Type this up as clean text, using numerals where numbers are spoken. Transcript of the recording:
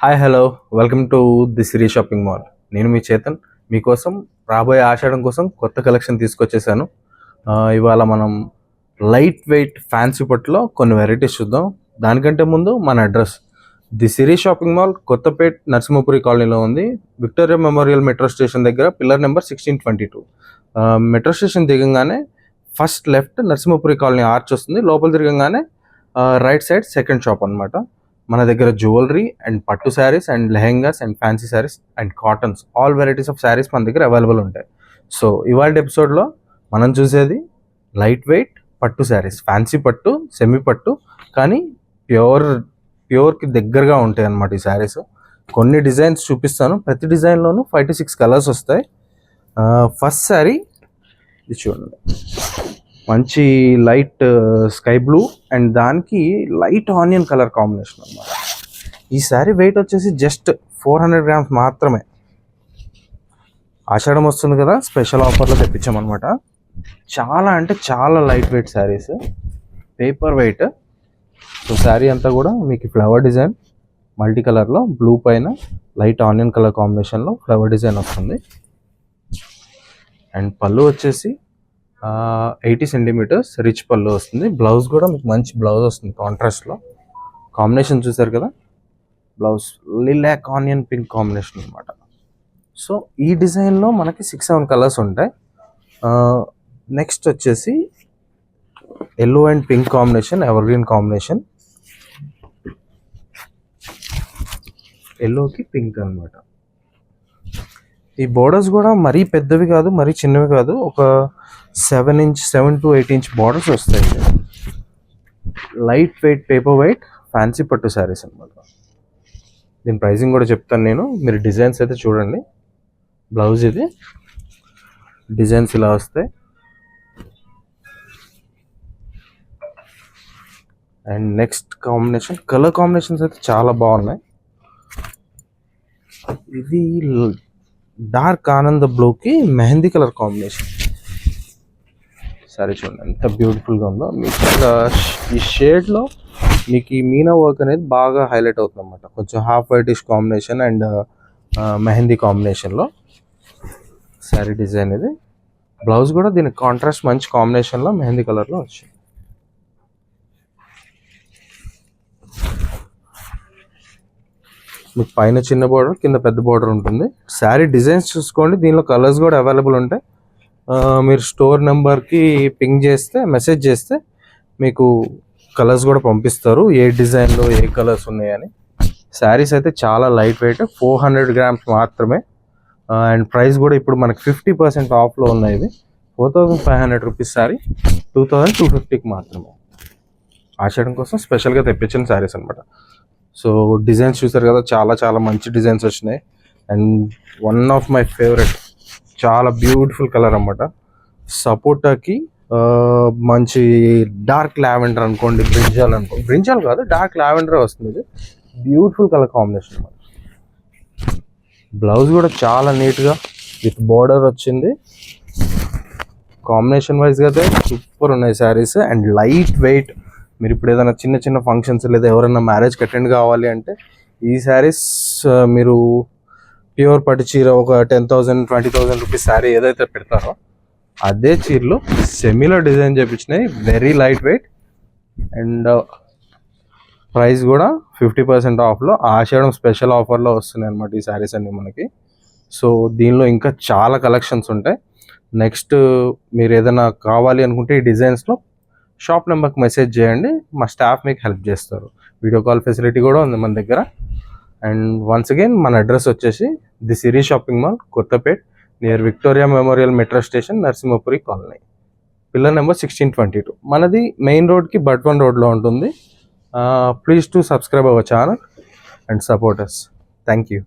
Hi hello welcome to the Siri shopping mall. నేను మీ చేతన్. మీకోసం రాబోయే ఆషాఢం కోసం కొత్త కలెక్షన్ తీసుకొచ్చేసాను. ఇవాళ మనం లైట్ వెయిట్ ఫ్యాన్సీ పట్టులో కొన్ని వెరైటీస్ చూద్దాం. దానికంటే ముందు మన address the Siri shopping mall Kothapet Narasimhapuri కాలనీలో ఉంది. విక్టోరియా మెమోరియల్ మెట్రో స్టేషన్ దగ్గర పిల్లర్ నెంబర్ 1622. మెట్రో స్టేషన్ దిగంగానే first left Narasimhapuri colony arch వస్తుంది. లోపల తిరగంగానే రైట్ సైడ్ సెకండ్ షాప్ అనమాట. మన దగ్గర jewellery and pattu saris and lehengas and fancy saris and cottons all varieties of saris మన దగ్గర అవైలబుల్ ఉంటాయి. సో ఇవాళ ఎపిసోడ్లో మనం చూసేది లైట్ వెయిట్ పట్టు శారీస్, ఫ్యాన్సీ పట్టు, సెమీ పట్టు, కానీ ప్యూర్కి దగ్గరగా ఉంటాయి అన్నమాట ఈ శారీస్. కొన్ని డిజైన్స్ చూపిస్తాను. ప్రతి డిజైన్లోనూ 5 to 6 కలర్స్ వస్తాయి. ఫస్ట్ శారీ ఇది చూడండి, మంచి లైట్ స్కై బ్లూ అండ్ దానికి లైట్ ఆనియన్ కలర్ కాంబినేషన్ అన్నమాట. ఈ శారీ వెయిట్ వచ్చేసి జస్ట్ 400 grams మాత్రమే. ఆషాఢం వస్తుంది కదా, స్పెషల్ ఆఫర్లో తెప్పించామన్నమాట. చాలా అంటే చాలా light weight saris, paper weight. So sari అంతా కూడా మీకు ఫ్లవర్ డిజైన్ మల్టీ కలర్లో బ్లూ పైన లైట్ ఆనియన్ కలర్ కాంబినేషన్లో ఫ్లవర్ డిజైన్ వస్తుంది. అండ్ పళ్ళు వచ్చేసి 80 centimeters రిచ్ పళ్ళు వస్తుంది. బ్లౌజ్ కూడా మీకు మంచి బ్లౌజ్ వస్తుంది కాంట్రాస్ట్లో. కాంబినేషన్ చూసారు కదా, blouse lilac onion pink combination అనమాట. సో ఈ డిజైన్లో మనకి 6-7 కలర్స్ ఉంటాయి. నెక్స్ట్ వచ్చేసి yellow and pink combination, ever green combination, ఎల్లోకి పింక్ అనమాట. ఈ బోర్డర్స్ కూడా మరీ పెద్దవి కాదు, మరీ చిన్నవి కాదు, ఒక 7 to 8 inch బార్డర్స్ వస్తాయి. Light weight paper weight fancy పట్టు శారీస్ అనమాట. దీని ప్రైజింగ్ కూడా చెప్తాను నేను, మీరు డిజైన్స్ అయితే చూడండి. బ్లౌజ్ ఇది, డిజైన్స్ ఇలా వస్తాయి. And next combination, colour combinations అయితే చాలా బాగున్నాయి. ఇది డార్క్ ఆనంద బ్లూకి మెహందీ కలర్ కాంబినేషన్. సరే చూడండి ఎంత బ్యూటిఫుల్గా ఉందో. మీకు ఈ షేడ్లో మీకు ఈ మీనా వర్క్ అనేది బాగా హైలైట్ అవుతుంది అనమాట. కొంచెం half whitish combination and mehndi కాంబినేషన్లో శారీ డిజైన్ ఇది. బ్లౌజ్ కూడా దీనికి కాంట్రాస్ట్ మంచి కాంబినేషన్లో మెహందీ కలర్లో వచ్చింది. మీకు పైన చిన్న బార్డర్, కింద పెద్ద బార్డర్ ఉంటుంది. శారీ డిజైన్స్ చూసుకోండి, దీనిలో కలర్స్ కూడా అవైలబుల్ ఉంటాయి. మీరు స్టోర్ నెంబర్కి పింగ్ చేస్తే, మెసేజ్ చేస్తే మీకు కలర్స్ కూడా పంపిస్తారు, ఏ డిజైన్లో ఏ కలర్స్ ఉన్నాయని. శారీస్ అయితే చాలా లైట్ వెయిట్, 400 grams మాత్రమే. అండ్ ప్రైస్ కూడా ఇప్పుడు మనకి 50% ఆఫ్లో ఉన్నాయి. ఇది 4500 rupees శారీ 2250కి మాత్రమే. ఆషాఢం కోసం స్పెషల్గా తెప్పించిన శారీస్ అనమాట. సో డిజైన్స్ చూసారు కదా, చాలా చాలా మంచి డిజైన్స్ వచ్చినాయి. And one of my favourite, చాలా బ్యూటిఫుల్ కలర్ అన్నమాట. సపోటాకి మంచి డార్క్ లావెండర్ అనుకోండి, బ్రింజాల్ అనుకోండి, బ్రింజాల్ కాదు డార్క్ లావెండర్ వస్తుంది. ఇది బ్యూటిఫుల్ కలర్ కాంబినేషన్ అన్నమాట. బ్లౌజ్ కూడా చాలా నీట్గా విత్ బార్డర్ వచ్చింది. కాంబినేషన్ వైజ్గా అయితే సూపర్ ఉన్నాయి శారీస్. అండ్ లైట్ వెయిట్, మీరు ఇప్పుడు ఏదైనా చిన్న చిన్న ఫంక్షన్స్ లేదా ఎవరైనా మ్యారేజ్కి అటెండ్ కావాలి అంటే ఈ శారీస్ మీరు ప్యూర్ పట్టు చీర ఒక 10,000 20,000 rupees శారీ ఏదైతే పెడతారో అదే చీరలో సెమీలో డిజైన్ చేయించినాయి. Very light weight and price కూడా 50% ఆఫ్లో, ఆషాఢం స్పెషల్ ఆఫర్లో వస్తున్నాయి అనమాట ఈ శారీస్ అన్నీ మనకి. సో దీనిలో ఇంకా చాలా కలెక్షన్స్ ఉంటాయి. నెక్స్ట్ మీరు ఏదైనా కావాలి అనుకుంటే ఈ డిజైన్స్లో షాప్ నెంబర్కి మెసేజ్ చేయండి, మా స్టాఫ్ మీకు హెల్ప్ చేస్తారు. వీడియో కాల్ ఫెసిలిటీ కూడా ఉంది మన దగ్గర. అండ్ వన్స్ అగైన్ మన అడ్రస్ వచ్చేసి the Siri shopping mall Kothapet, near Victoria Memorial metro station, Narasimhapuri colony, pillar number 1622. మనది మెయిన్ రోడ్కి బట్వన్ రోడ్లో ఉంటుంది. Please to subscribe our channel and support us. Thank you.